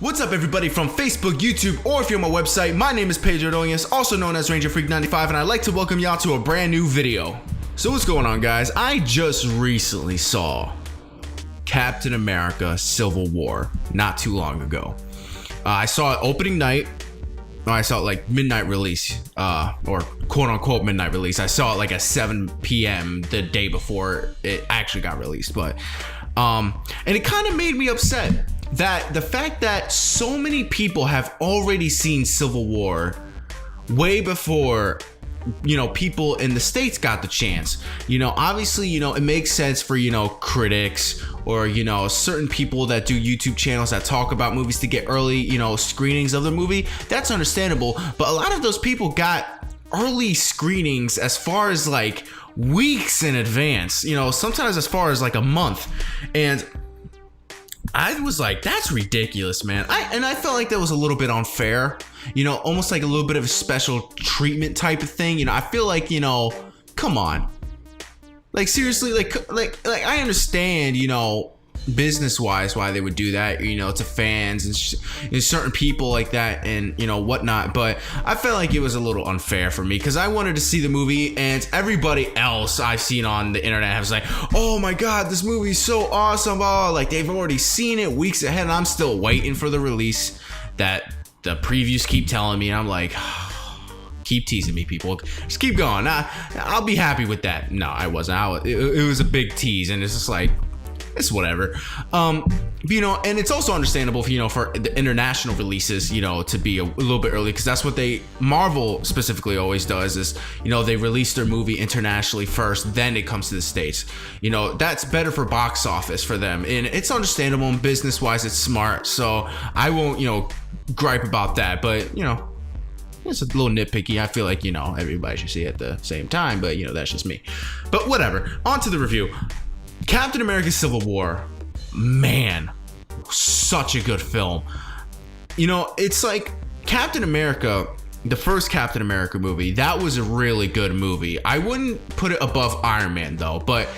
What's up, everybody from Facebook, YouTube, or if you're on my website, my name is Edgardo, also known as Ranger Freak 95, and I'd like to welcome y'all to a brand new video. So what's going on, guys? I just recently saw Captain America Civil War not too long ago. I saw it opening night. I saw it like midnight release, or quote unquote midnight release. I saw it like at 7 p.m. the day before it actually got released, but and it kind of made me upset that the fact that so many people have already seen Civil War way before, people in the States got the chance. Obviously, it makes sense for, critics or, certain people that do YouTube channels that talk about movies to get early, screenings of the movie. That's understandable. But a lot of those people got early screenings as far as like weeks in advance, sometimes as far as like a month. And I was like, that's ridiculous, man. I felt like that was a little bit unfair, almost like a little bit of a special treatment type of thing. I feel like, come on, like seriously, like I understand, business wise why they would do that, to fans and certain people like that and whatnot, but I felt like it was a little unfair for me because I wanted to see the movie, and everybody else I've seen on the internet was like, oh my god, this movie is so awesome, like they've already seen it weeks ahead, and I'm still waiting for the release that the previews keep telling me, and I'm like, keep teasing me, people, just keep going. I'll be happy with that. No, I wasn't. It was a big tease, and it's just like, it's whatever. And it's also understandable for the international releases, to be a little bit early, because that's what Marvel specifically always does is, they release their movie internationally first, then it comes to the States. That's better for box office for them, and it's understandable, and business wise it's smart, so I won't, gripe about that, but it's a little nitpicky. I feel like, everybody should see it at the same time, but that's just me. But whatever, on to the review. Captain America Civil War, man, such a good film. It's like Captain America, the first Captain America movie, that was a really good movie. I wouldn't put it above Iron Man though, but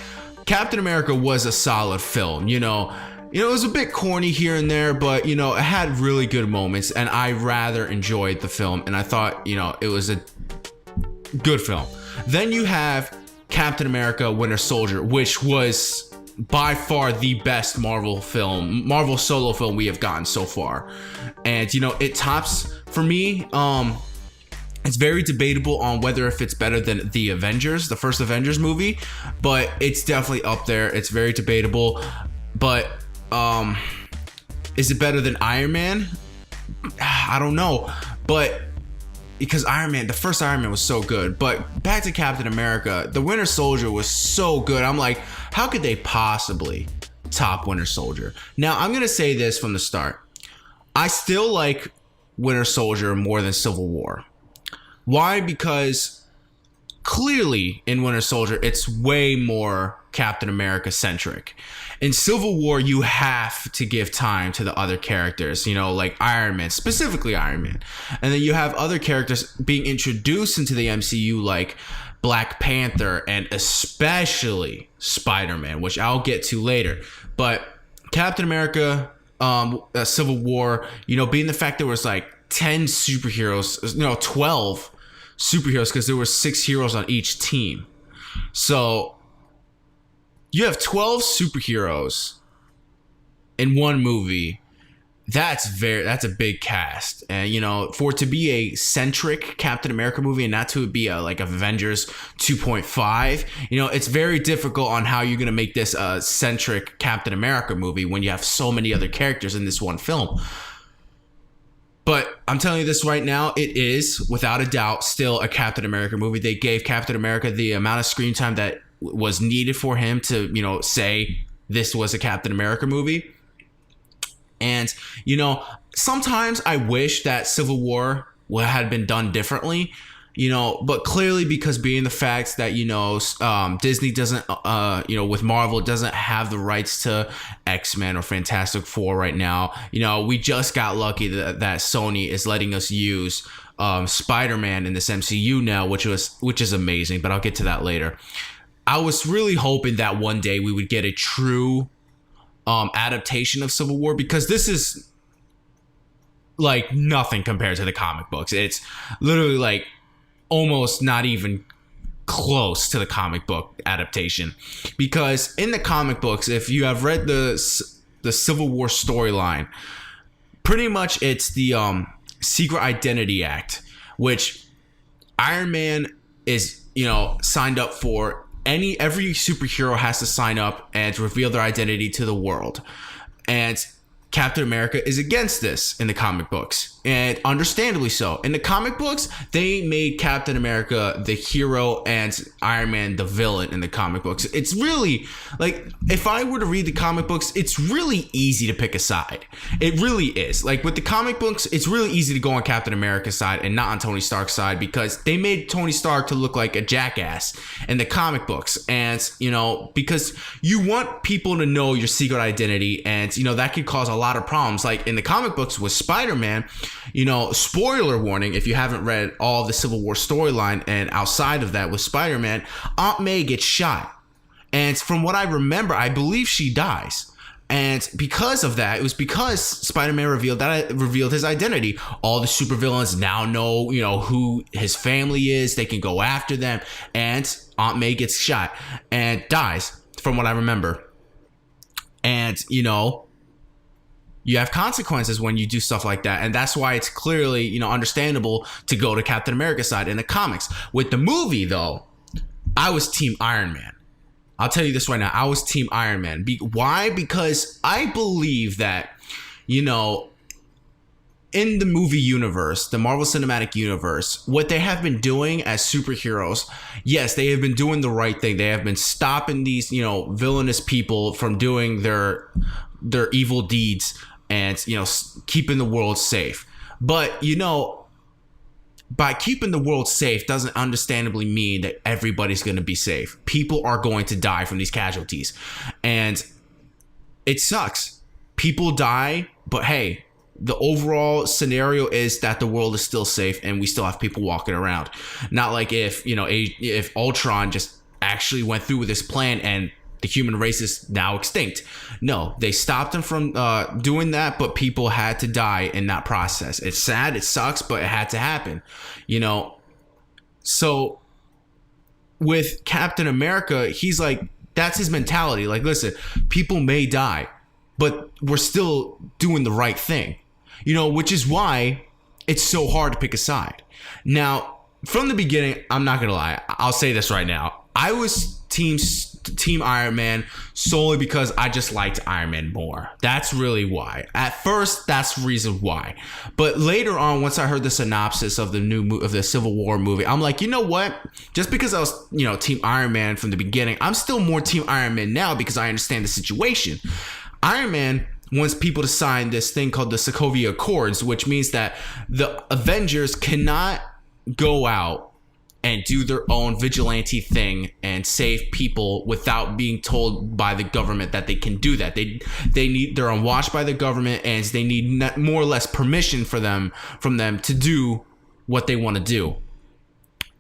Captain America was a solid film. It was a bit corny here and there, but it had really good moments, and I rather enjoyed the film, and I thought, it was a good film. Then you have Captain America Winter Soldier, which was by far the best Marvel solo film we have gotten so far. And it tops, for me, it's very debatable on whether if it's better than the first Avengers movie, but it's definitely up there. It's very debatable. But is it better than Iron Man? I don't know, but because the first Iron Man was so good. But back to Captain America, the Winter Soldier was so good. I'm like, how could they possibly top Winter Soldier? Now, I'm going to say this from the start. I still like Winter Soldier more than Civil War. Why? Because clearly in Winter Soldier, it's way more Captain America centric. In Civil War, you have to give time to the other characters, like Iron Man, specifically Iron Man. And then you have other characters being introduced into the MCU like Black Panther and especially Spider-Man, which I'll get to later. But Captain America, Civil War, being the fact there was like 10 superheroes, 12 superheroes, because there were 6 heroes on each team. So you have 12 superheroes in one movie. That's a big cast. And, for it to be a centric Captain America movie and not to be like Avengers 2.5, it's very difficult on how you're going to make this a centric Captain America movie when you have so many other characters in this one film. But I'm telling you this right now, it is without a doubt still a Captain America movie. They gave Captain America the amount of screen time that was needed for him to, say this was a Captain America movie. And, sometimes I wish that Civil War had been done differently, but clearly because being the fact that, Disney doesn't, with Marvel doesn't have the rights to X-Men or Fantastic Four right now. We just got lucky that Sony is letting us use Spider-Man in this MCU now, which is amazing, but I'll get to that later. I was really hoping that one day we would get a true adaptation of Civil War, because this is like nothing compared to the comic books. It's literally like almost not even close to the comic book adaptation, because in the comic books, if you have read the Civil War storyline, pretty much it's the Secret Identity Act, which Iron Man is, signed up for. Every superhero has to sign up and reveal their identity to the world, and Captain America is against this in the comic books, and understandably so. In the comic books, they made Captain America the hero and Iron Man the villain in the comic books. It's really, like, if I were to read the comic books, it's really easy to pick a side. It really is. Like, with the comic books, it's really easy to go on Captain America's side and not on Tony Stark's side, because they made Tony Stark to look like a jackass in the comic books. And, because you want people to know your secret identity, and, that could cause a lot of problems. Like in the comic books with Spider-Man, spoiler warning if you haven't read all of the Civil War storyline, and outside of that with Spider-Man, Aunt May gets shot, and from what I remember, I believe she dies. And because of that, it was because Spider-Man revealed his identity. All the supervillains now know, who his family is. They can go after them, and Aunt May gets shot and dies, from what I remember. And you have consequences when you do stuff like that, and that's why it's clearly, understandable to go to Captain America's side in the comics. With the movie, though, I was Team Iron Man. I'll tell you this right now. I was Team Iron Man. Why? Because I believe that, in the movie universe, the Marvel Cinematic Universe, what they have been doing as superheroes, yes, they have been doing the right thing. They have been stopping these, villainous people from doing their evil deeds, and keeping the world safe. But by keeping the world safe doesn't understandably mean that everybody's going to be safe. People are going to die from these casualties, and it sucks. People die, but hey, the overall scenario is that the world is still safe and we still have people walking around. Not like if Ultron just actually went through with his plan and the human race is now extinct. No, they stopped him from doing that, but people had to die in that process. It's sad, it sucks, but it had to happen, So with Captain America, he's like, that's his mentality. Like, listen, people may die, but we're still doing the right thing, which is why it's so hard to pick a side. Now, from the beginning, I'm not going to lie. I'll say this right now. I was Team Iron Man solely because I just liked Iron Man more. That's really why. At first, that's the reason why. But later on, once I heard the synopsis of the Civil War movie, I'm like, you know what? Just because I was, Team Iron Man from the beginning, I'm still more Team Iron Man now because I understand the situation. Iron Man wants people to sign this thing called the Sokovia Accords, which means that the Avengers cannot go out and do their own vigilante thing and save people without being told by the government that they can do that. They're unwatched by the government, and they need more or less permission from them to do what they want to do.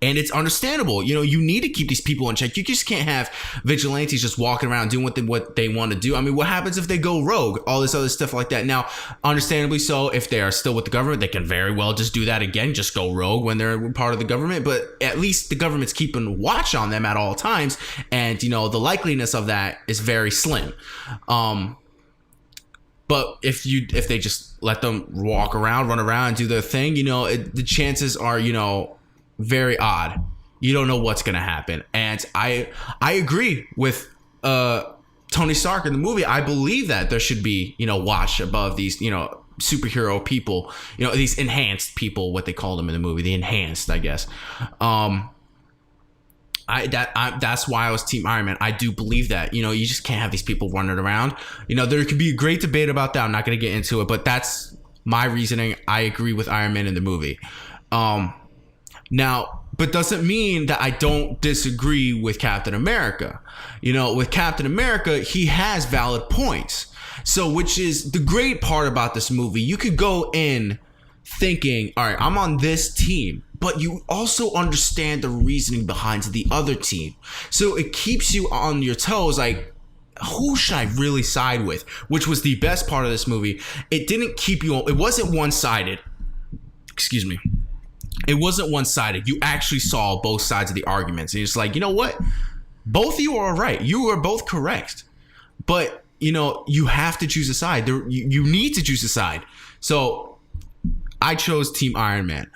And it's understandable. You need to keep these people in check. You just can't have vigilantes just walking around doing what they want to do. I mean, what happens if they go rogue? All this other stuff like that. Now, understandably so, if they are still with the government, they can very well just do that again, just go rogue when they're part of the government. But at least the government's keeping watch on them at all times. And, the likeliness of that is very slim. But if they just let them walk around, run around, and do their thing, the chances are, very odd. You don't know what's gonna happen. And I agree with Tony Stark in the movie. I believe that there should be watch above these superhero people, these enhanced people, what they called them in the movie, the enhanced, I guess. That's why I was Team Iron Man. I do believe that you just can't have these people running around. There could be a great debate about that. I'm not gonna get into it, but that's my reasoning. I agree with Iron Man in the movie. Now, but doesn't mean that I don't disagree with Captain America. With Captain America, he has valid points. So, which is the great part about this movie. You could go in thinking, all right, I'm on this team, but you also understand the reasoning behind the other team. So it keeps you on your toes. Like, who should I really side with? Which was the best part of this movie. It didn't keep you, it wasn't one-sided. Excuse me. It wasn't one-sided. You actually saw both sides of the arguments. And it's like, you know what? Both of you are right. You are both correct. But, you know, you have to choose a side. You need to choose a side. So I chose Team Iron Man.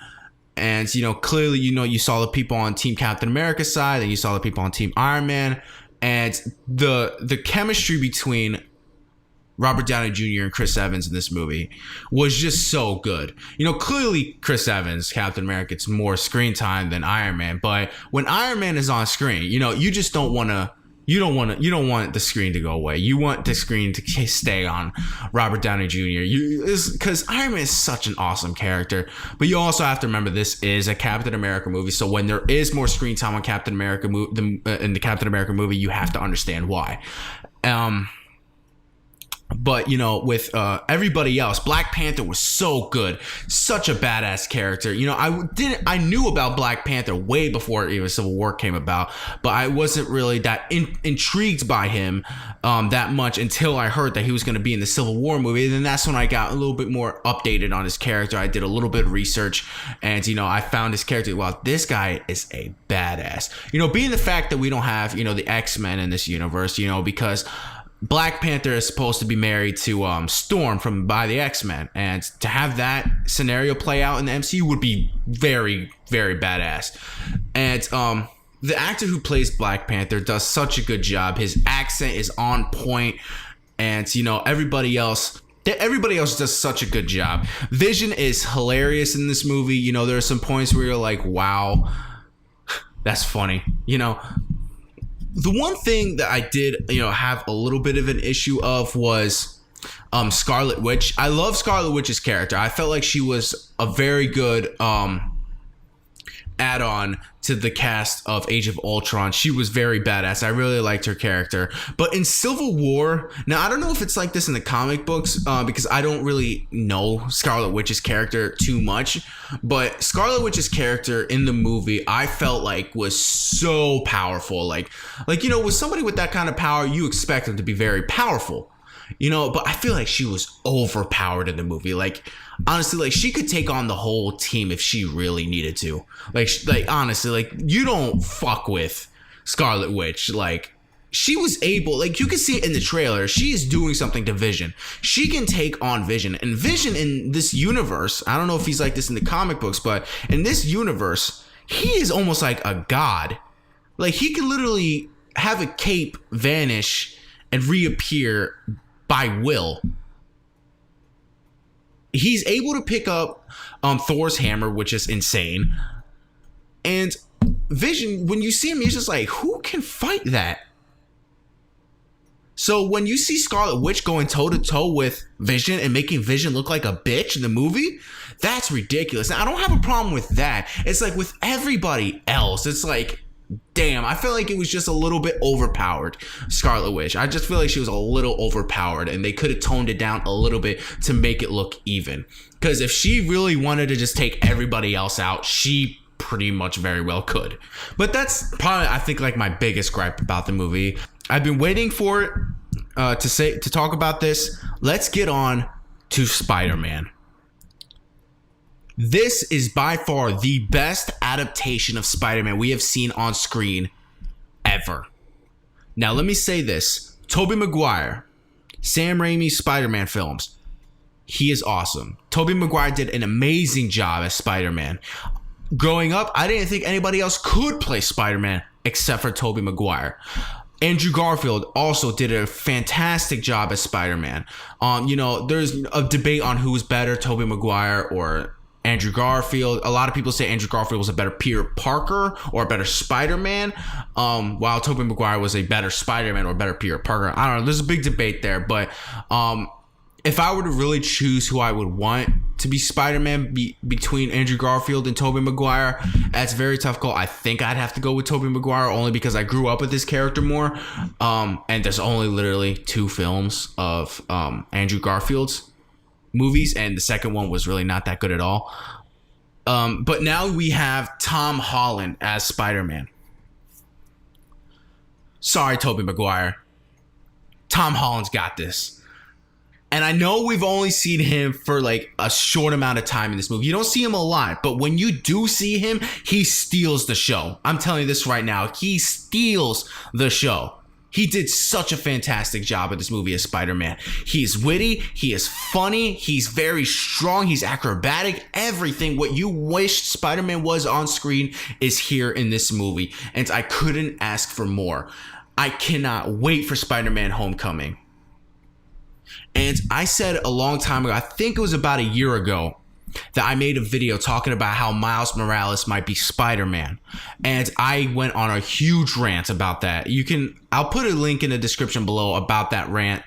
And, you know, clearly, you know, you saw the people on Team Captain America's side, and you saw the people on Team Iron Man. And the chemistry between Robert Downey Jr. and Chris Evans in this movie was just so good. You know, clearly Chris Evans, Captain America, gets more screen time than Iron Man. But when Iron Man is on screen, you know, you just don't want to. You don't want the screen to go away. You want the screen to stay on Robert Downey Jr. Because Iron Man is such an awesome character. But you also have to remember this is a Captain America movie. So when there is more screen time on Captain America in the Captain America movie, you have to understand why. But, you know, with everybody else, Black Panther was so good. Such a badass character. You know, I knew about Black Panther way before even Civil War came about, but I wasn't really that intrigued by him that much until I heard that he was going to be in the Civil War movie. And then that's when I got a little bit more updated on his character. I did a little bit of research, and, you know, I found his character. Wow, this guy is a badass. You know, being the fact that we don't have, you know, the X-Men in this universe, you know, because Black Panther is supposed to be married to Storm by the X-Men, and to have that scenario play out in the MCU would be very, very badass. And the actor who plays Black Panther does such a good job. His accent is on point, and, you know, everybody else does such a good job. Vision is hilarious in this movie. You know, there are some points where you're like, wow, that's funny, you know. The one thing that I did, you know, have a little bit of an issue of was Scarlet Witch. I love Scarlet Witch's character. I felt like she was a very good add-on to the cast of Age of Ultron. She was very badass. I really liked her character. But in Civil War, now I don't know if it's like this in the comic books because I don't really know Scarlet Witch's character too much. But Scarlet Witch's character in the movie, I felt like was so powerful. Like, you know, with somebody with that kind of power, you expect them to be very powerful. You know, but I feel like she was overpowered in the movie. Like, honestly, like, she could take on the whole team if she really needed to. Like honestly, like, you don't fuck with Scarlet Witch. Like, she was able, like, you can see it in the trailer. She is doing something to Vision. She can take on Vision. And Vision in this universe, I don't know if he's like this in the comic books, but in this universe, he is almost like a god. Like, he can literally have a cape vanish and reappear by will. He's able to pick up Thor's hammer, which is insane. And Vision, when you see him, he's just like, who can fight that? So when you see Scarlet Witch going toe-to-toe with Vision and making Vision look like a bitch in the movie, that's ridiculous. Now, I don't have a problem with that. It's like with everybody else, it's like, damn, I feel like it was just a little bit overpowered, Scarlet Witch. I just feel like she was a little overpowered, and they could have toned it down a little bit to make it look even. Because if she really wanted to just take everybody else out, she pretty much very well could. But that's probably, I think, like my biggest gripe about the movie. I've been waiting for it to talk about this. Let's get on to Spider-Man. This is by far the best adaptation of Spider-Man we have seen on screen ever. Now, let me say this. Tobey Maguire, Sam Raimi's Spider-Man films, he is awesome. Tobey Maguire did an amazing job as Spider-Man. Growing up, I didn't think anybody else could play Spider-Man except for Tobey Maguire. Andrew Garfield also did a fantastic job as Spider-Man. You know, there's a debate on who's better, Tobey Maguire or Andrew Garfield. A lot of people say Andrew Garfield was a better Peter Parker or a better Spider-Man, while Tobey Maguire was a better Spider-Man or a better Peter Parker. I don't know. There's a big debate there, but if I were to really choose who I would want to be Spider-Man between Andrew Garfield and Tobey Maguire, that's a very tough call. I think I'd have to go with Tobey Maguire only because I grew up with this character more. And there's only literally 2 films of Andrew Garfield's movies, and the second one was really not that good at all. But now we have Tom Holland as Spider-Man. Sorry, Tobey Maguire. Tom Holland's got this. And I know we've only seen him for like a short amount of time in this movie. You don't see him a lot, but when you do see him, he steals the show. I'm telling you this right now. He steals the show. He did such a fantastic job at this movie as Spider-Man. He's witty, he is funny, he's very strong, he's acrobatic. Everything what you wished Spider-Man was on screen is here in this movie. And I couldn't ask for more. I cannot wait for Spider-Man Homecoming. And I said a long time ago, I think it was about a year ago, that I made a video talking about how Miles Morales might be Spider-Man. And I went on a huge rant about that. I'll put a link in the description below about that rant,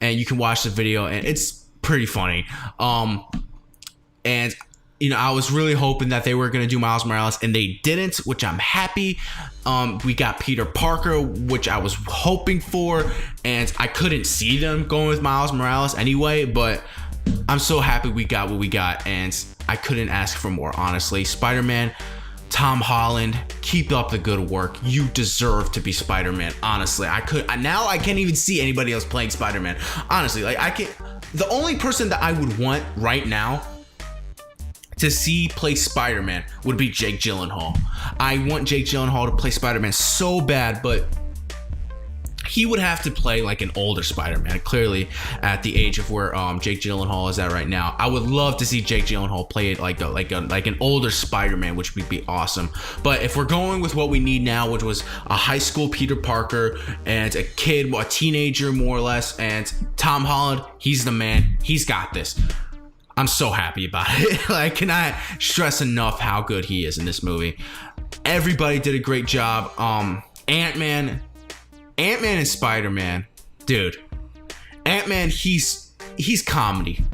and you can watch the video, and it's pretty funny. And I was really hoping that they were going to do Miles Morales, and they didn't, which I'm happy. We got Peter Parker, which I was hoping for, and I couldn't see them going with Miles Morales anyway, but I'm so happy we got what we got, and I couldn't ask for more, honestly. Spider-Man, Tom Holland, keep up the good work. You deserve to be Spider-Man, honestly. Now I can't even see anybody else playing Spider-Man. Honestly, the only person that I would want right now to see play Spider-Man would be Jake Gyllenhaal. I want Jake Gyllenhaal to play Spider-Man so bad, but he would have to play like an older Spider-Man, clearly at the age of where Jake Gyllenhaal is at right now. I would love to see Jake Gyllenhaal play it like an older Spider-Man, which would be awesome. But if we're going with what we need now, which was a high school Peter Parker and a kid, a teenager more or less, and Tom Holland, he's the man. He's got this. I'm so happy about it. I cannot stress enough how good he is in this movie. Everybody did a great job. Ant-Man and Spider-Man, dude. Ant-Man, he's comedy.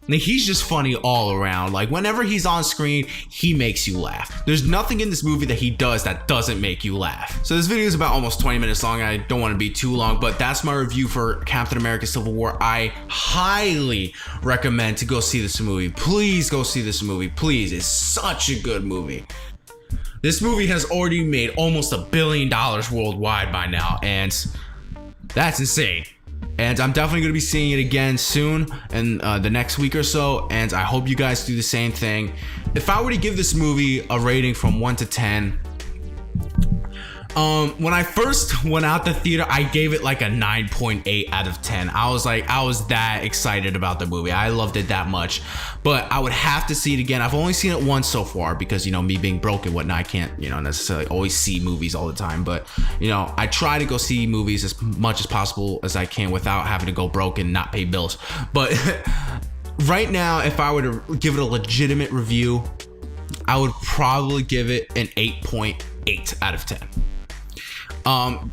He's just funny all around. Like, whenever he's on screen, he makes you laugh. There's nothing in this movie that he does that doesn't make you laugh. So this video is about almost 20 minutes long. I don't want to be too long, but that's my review for Captain America Civil War. I highly recommend to go see this movie. Please go see this movie. Please. It's such a good movie. This movie has already made almost $1 billion worldwide by now, and that's insane. And I'm definitely going to be seeing it again soon in the next week or so, and I hope you guys do the same thing. If I were to give this movie a rating from 1 to 10, when I first went out the theater, I gave it like a 9.8 out of 10. I was that excited about the movie. I loved it that much. But I would have to see it again. I've only seen it once so far because, me being broke and whatnot, I can't, necessarily always see movies all the time. But, I try to go see movies as much as possible as I can without having to go broke and not pay bills. But right now, if I were to give it a legitimate review, I would probably give it an 8.8 out of 10. And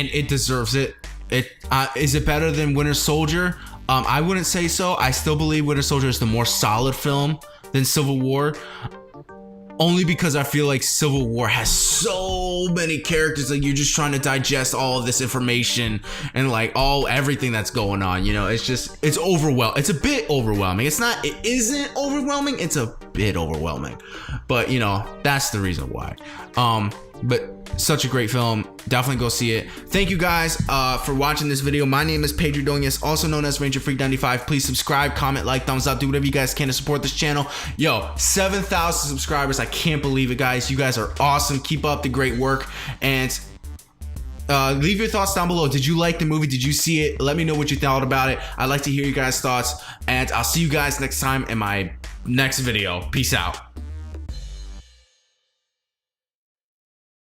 it deserves it. Is it better than Winter Soldier? I wouldn't say so. I still believe Winter Soldier is the more solid film than Civil War. Only because I feel like Civil War has so many characters, like you're just trying to digest all of this information and everything that's going on. It's overwhelming. It's a bit overwhelming. It isn't overwhelming. It's a bit overwhelming, but that's the reason why. But such a great film. Definitely go see it. Thank you guys for watching this video. My name is Pedro Doñez, also known as Ranger Freak 95. Please subscribe, comment, like, thumbs up, do whatever you guys can to support this channel. Yo, 7,000 subscribers. I can't believe it, guys. You guys are awesome. Keep up the great work, and leave your thoughts down below. Did you like the movie? Did you see it? Let me know what you thought about it. I'd like to hear you guys' thoughts, and I'll see you guys next time in my next video. Peace out.